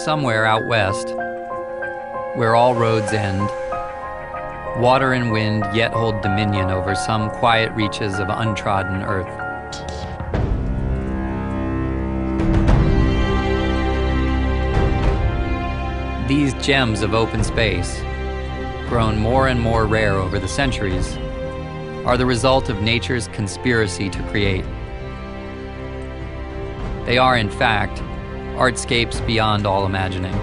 Somewhere out west, where all roads end, water and wind yet hold dominion over some quiet reaches of untrodden earth. These gems of open space, grown more and more rare over the centuries, are the result of nature's conspiracy to create. They are, in fact, artscapes beyond all imagining.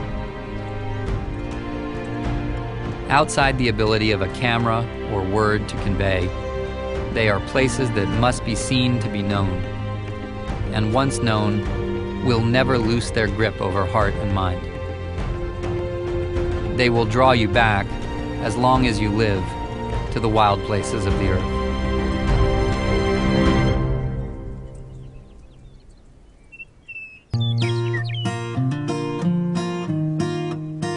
Outside the ability of a camera or word to convey, they are places that must be seen to be known, and once known, will never loose their grip over heart and mind. They will draw you back, as long as you live, to the wild places of the earth.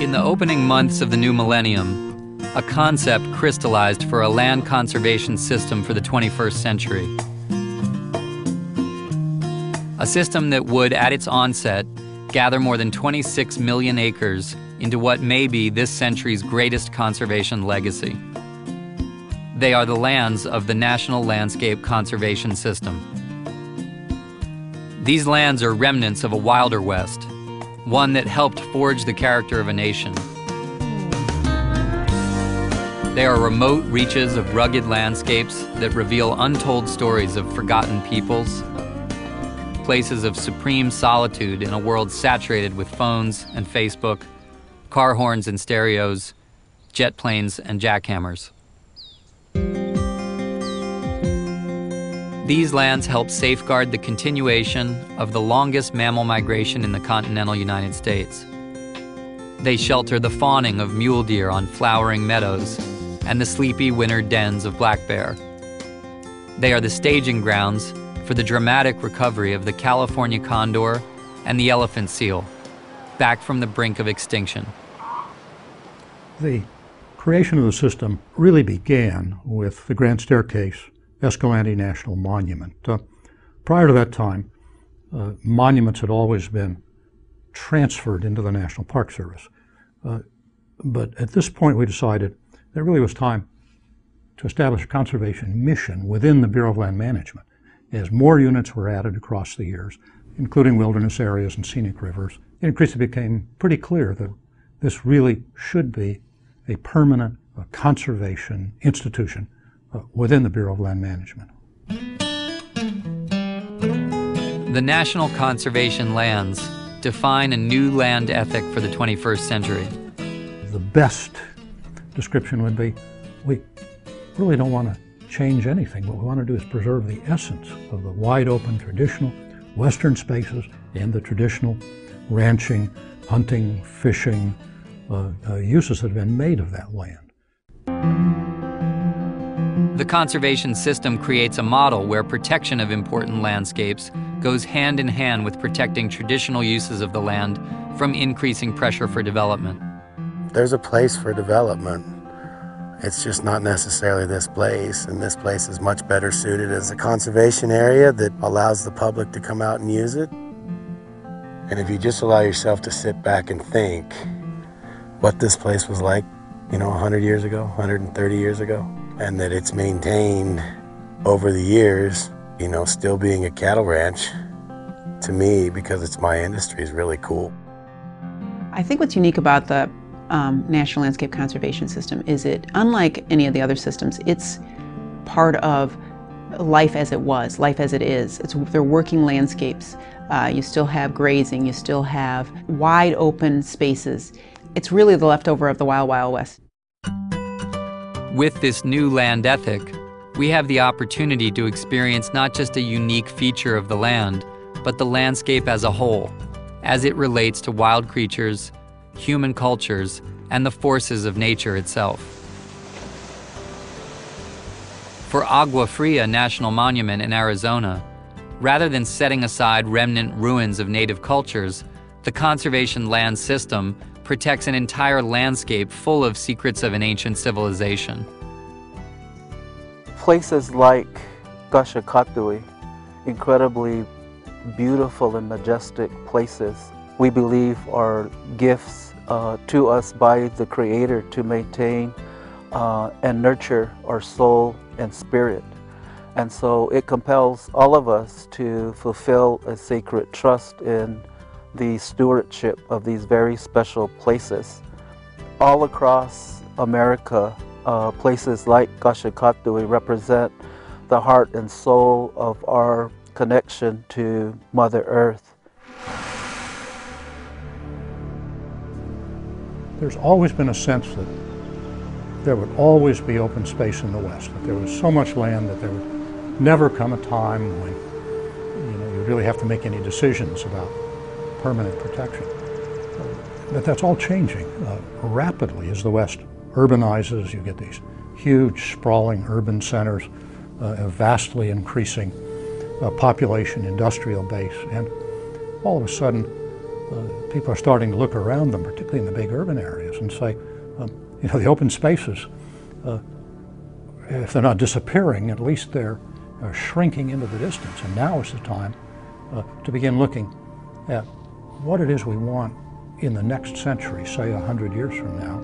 In the opening months of the new millennium, a concept crystallized for a land conservation system for the 21st century. A system that would, at its onset, gather more than 26 million acres into what may be this century's greatest conservation legacy. They are the lands of the National Landscape Conservation System. These lands are remnants of a wilder West, one that helped forge the character of a nation. They are remote reaches of rugged landscapes that reveal untold stories of forgotten peoples, places of supreme solitude in a world saturated with phones and Facebook, car horns and stereos, jet planes and jackhammers. These lands help safeguard the continuation of the longest mammal migration in the continental United States. They shelter the fawning of mule deer on flowering meadows and the sleepy winter dens of black bear. They are the staging grounds for the dramatic recovery of the California condor and the elephant seal, back from the brink of extinction. The creation of the system really began with the Grand Staircase Escalante National Monument. Prior to that time, monuments had always been transferred into the National Park Service. But at this point we decided that it really was time to establish a conservation mission within the Bureau of Land Management. As more units were added across the years, including wilderness areas and scenic rivers, it increasingly became pretty clear that this really should be a permanent conservation institution within the Bureau of Land Management. The National Conservation Lands define a new land ethic for the 21st century. The best description would be, we really don't want to change anything. What we want to do is preserve the essence of the wide open traditional western spaces and the traditional ranching, hunting, fishing uses that have been made of that land. The conservation system creates a model where protection of important landscapes goes hand in hand with protecting traditional uses of the land from increasing pressure for development. There's a place for development. It's just not necessarily this place, and this place is much better suited as a conservation area that allows the public to come out and use it. And if you just allow yourself to sit back and think what this place was like, 100 years ago, 130 years ago, and that it's maintained over the years, still being a cattle ranch, to me, because it's my industry, is really cool. I think what's unique about the National Landscape Conservation System is it, unlike any of the other systems, it's part of life as it was, life as it is. They're working landscapes. You still have grazing, you still have wide open spaces. It's really the leftover of the Wild Wild West. With this new land ethic, we have the opportunity to experience not just a unique feature of the land, but the landscape as a whole, as it relates to wild creatures, human cultures, and the forces of nature itself. For Agua Fria National Monument in Arizona, rather than setting aside remnant ruins of native cultures, the conservation land system protects an entire landscape full of secrets of an ancient civilization. Places like Gashakatui, incredibly beautiful and majestic places, we believe are gifts to us by the Creator to maintain and nurture our soul and spirit. And so it compels all of us to fulfill a sacred trust in the stewardship of these very special places. All across America, places like Gashikatui represent the heart and soul of our connection to Mother Earth. There's always been a sense that there would always be open space in the West, that there was so much land that there would never come a time when you really have to make any decisions about permanent protection. But that's all changing rapidly as the West urbanizes. You get these huge sprawling urban centers, a vastly increasing population, industrial base, and all of a sudden people are starting to look around them, particularly in the big urban areas, and say, the open spaces, if they're not disappearing, at least they're shrinking into the distance. And now is the time to begin looking at what it is we want in the next century, say 100 years from now.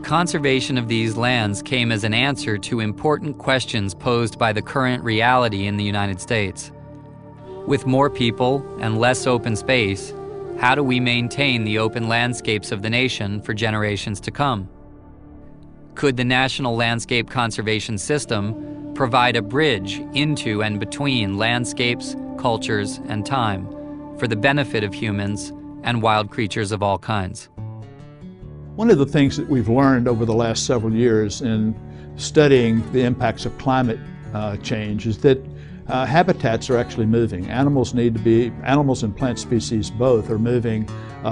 Conservation of these lands came as an answer to important questions posed by the current reality in the United States. With more people and less open space, how do we maintain the open landscapes of the nation for generations to come? Could the National Landscape Conservation System provide a bridge into and between landscapes, cultures, and time for the benefit of humans and wild creatures of all kinds? One of the things that we've learned over the last several years in studying the impacts of climate change is that habitats are actually moving. Animals and plant species both are moving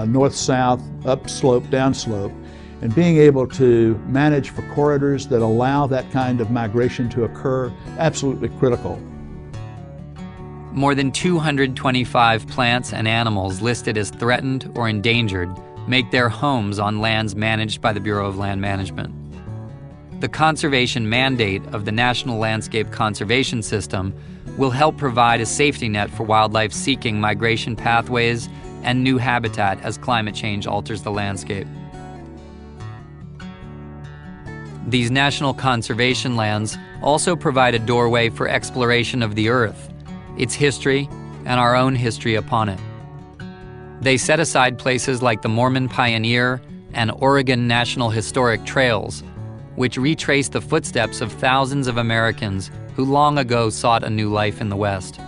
north-south, upslope, downslope, and being able to manage for corridors that allow that kind of migration to occur, absolutely critical. More than 225 plants and animals listed as threatened or endangered make their homes on lands managed by the Bureau of Land Management. The conservation mandate of the National Landscape Conservation System will help provide a safety net for wildlife seeking migration pathways and new habitat as climate change alters the landscape. These national conservation lands also provide a doorway for exploration of the Earth, its history, and our own history upon it. They set aside places like the Mormon Pioneer and Oregon National Historic Trails, which retrace the footsteps of thousands of Americans who long ago sought a new life in the West.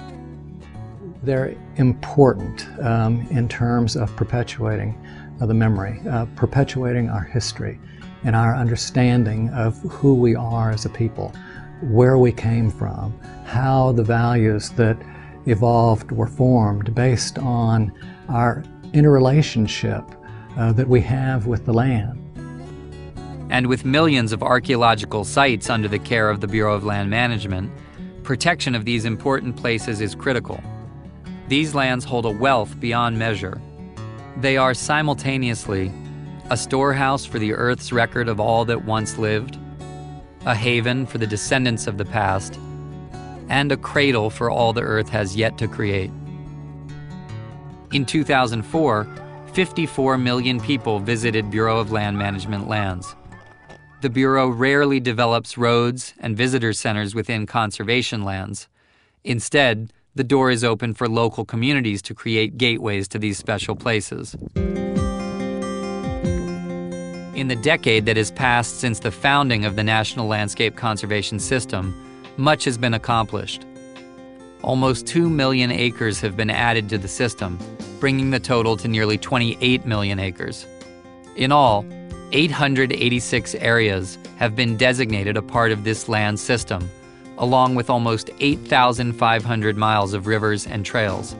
They're important in terms of perpetuating the memory, perpetuating our history and our understanding of who we are as a people, where we came from, how the values that evolved were formed based on our interrelationship that we have with the land. And with millions of archaeological sites under the care of the Bureau of Land Management, protection of these important places is critical. These lands hold a wealth beyond measure. They are simultaneously a storehouse for the Earth's record of all that once lived, a haven for the descendants of the past, and a cradle for all the Earth has yet to create. In 2004, 54 million people visited Bureau of Land Management lands. The Bureau rarely develops roads and visitor centers within conservation lands. Instead, the door is open for local communities to create gateways to these special places. In the decade that has passed since the founding of the National Landscape Conservation System, much has been accomplished. Almost 2 million acres have been added to the system, bringing the total to nearly 28 million acres. In all, 886 areas have been designated a part of this land system, along with almost 8,500 miles of rivers and trails,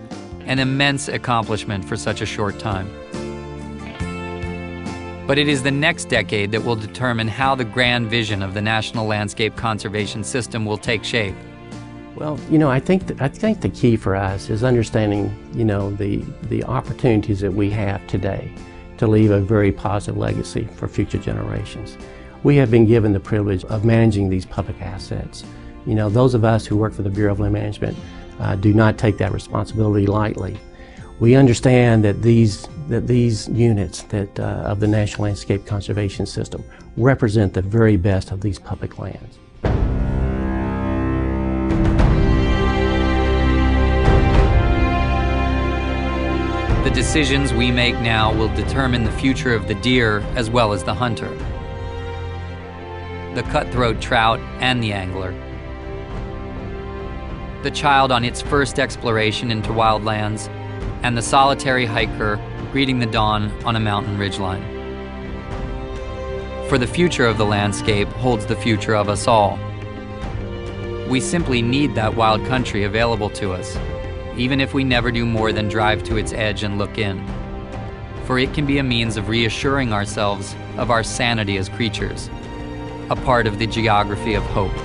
an immense accomplishment for such a short time. But it is the next decade that will determine how the grand vision of the National Landscape Conservation System will take shape. Well, I think the key for us is understanding, the opportunities that we have today to leave a very positive legacy for future generations. We have been given the privilege of managing these public assets. Those of us who work for the Bureau of Land Management do not take that responsibility lightly. We understand that these units of the National Landscape Conservation System represent the very best of these public lands. The decisions we make now will determine the future of the deer as well as the hunter, the cutthroat trout and the angler, the child on its first exploration into wildlands, and the solitary hiker greeting the dawn on a mountain ridgeline. For the future of the landscape holds the future of us all. We simply need that wild country available to us, even if we never do more than drive to its edge and look in. For it can be a means of reassuring ourselves of our sanity as creatures, a part of the geography of hope.